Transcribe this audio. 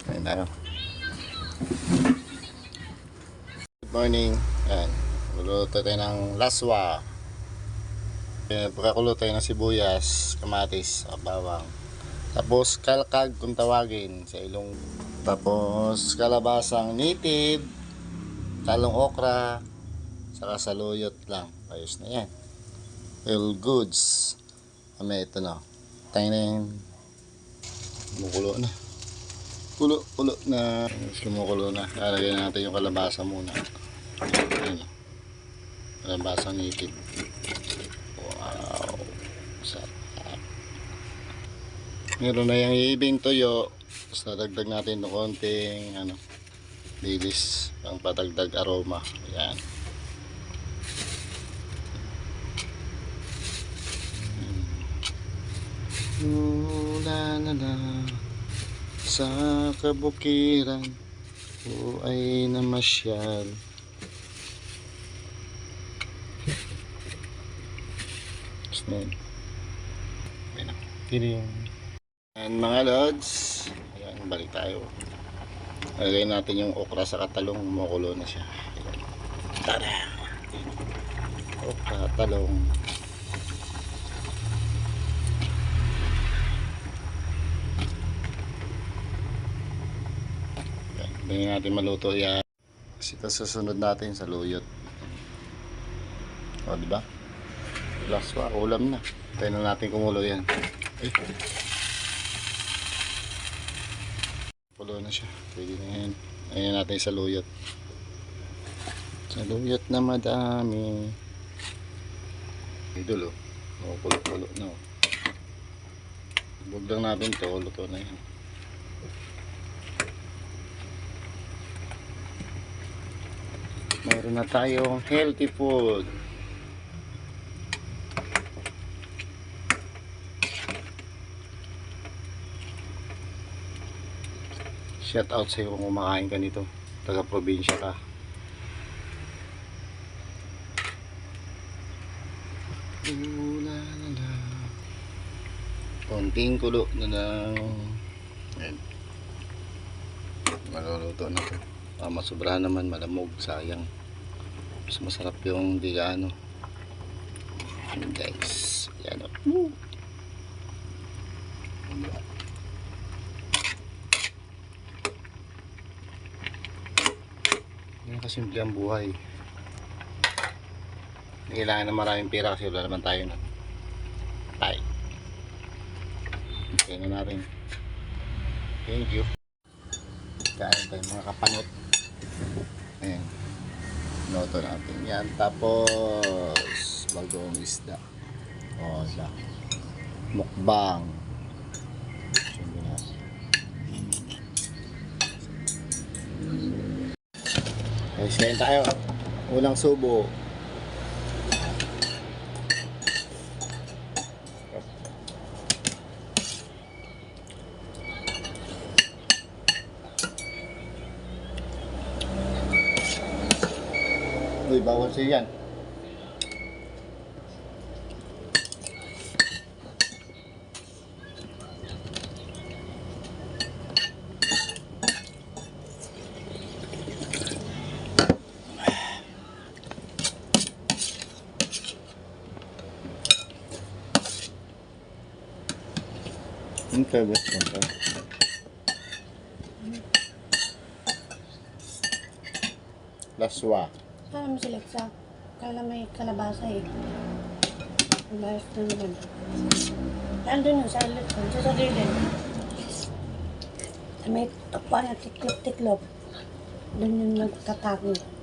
Ayun tayo. Good morning. Ayan. Luluto tayo ng laswa. Pagkakulo tayo ng sibuyas, kamatis, bawang. Tapos kalkag kung tawagin sa ilong. Tapos kalabasang native, talong okra, saka saluyot lang. Ayos na yan. All goods. May ito na. Tingnan. Kumukulo na. Kulo na. Kumukulo na. Lalagyan natin yung kalabasa muna. Ayan. Kalabasang native. Wow. Sarap. Meron na yung ibing toyo. Tapos nadagdag natin ng konting dilis pang patagdag aroma. Ayan. Mula na sa kabukiran o ay namasyal. Tapos na yun. Ayan na. Tiring. Ayan mga lods. Ayan, balik tayo. Lagay natin yung okra sa katalong. Makulo na siya. Ayan. Tada! Okra, talong. Hindi natin maluto yan. Kasi ito susunod natin sa luyot. O, diba? Laswa, ulam na. Tayo na natin kumulo yan. Ay. Pulo na siya. Pwede na yan. Ayan natin sa luyot. Sa luyot na madami. Idol, oh. O, pulo na, oh. Huwag lang natin to. Luto na yan. Mayroon na tayong healthy food. Shout out sa iyo kung kumakain ka nito. Taga probinsya ka. Konting kulo na lang. Ayan. Maluluto na ito. Masubrahan naman, malamog, sayang. Mas masarap yung digano. Ayan guys. Ayan o. Yan kasimple ang buhay. Kailangan na maraming pera kasi wala naman tayo na. Bye. Kaya na natin. Thank you. Kain tayo mga kapanot. Ayan. Noto natin yan. Tapos bagong isda. O siya. Mukbang. Okay, kain tayo. Unang subo. Uy, bawal siya yan. Okay, wait mo. Laswa. Kala mo si Lexa. Kala may kalabasa eh. Umayos na naman. Nandun yung sa electron. Sa sarili. May takpan na tiklop-tiklop. Doon yung nagtatago.